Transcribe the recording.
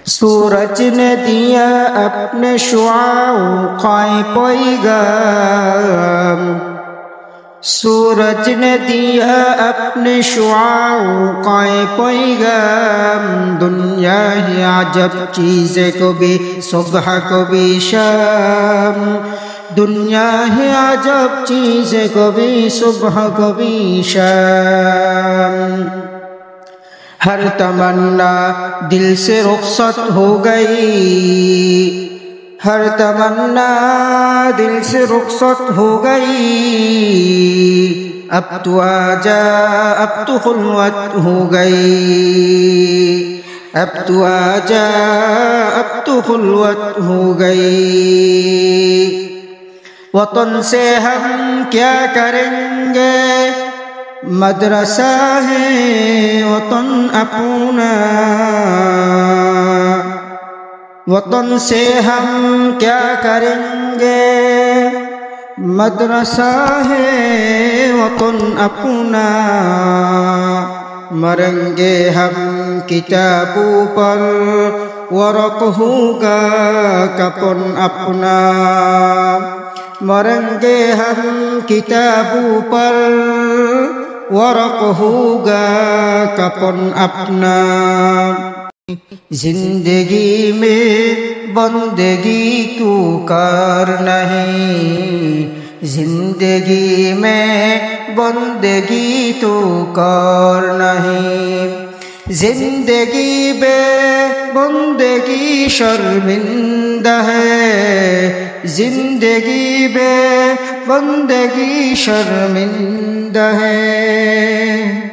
सूरज ने दिया अपने शुआओं क़ाए पैगाम, सूरज ने दिया अपने शुआओं क़ाए पैगाम। दुनिया ही अजब चीज़ें कभी सुबह कभी शाम, दुनिया है अजब चीज़ें कभी सुबह कभी शाम। हर तमन्ना दिल से रुखसत हो गई, हर तमन्ना दिल से रुखसत हो गई। अब तू आजा अब तू खुलवत हो गई, अब तू आजा अब तू खुलवत हो गई। वतन से हम क्या करेंगे, मदरसा है वतन अपना, वतन से हम क्या करेंगे, मदरसा है वतन अपना। मरेंगे हम किताबों पर, वरक़ होगा कफ़न अपना। मरेंगे हम किताबों पर, वरक़ होगा कफ़न अपना। जिंदगी में बंदगी तू कर नहीं, जिंदगी में बंदगी तू कर नहीं। जिंदगी बे बंदगी शर्मिंदा है, जिंदगी बे बंदगी शर्मिंदा है।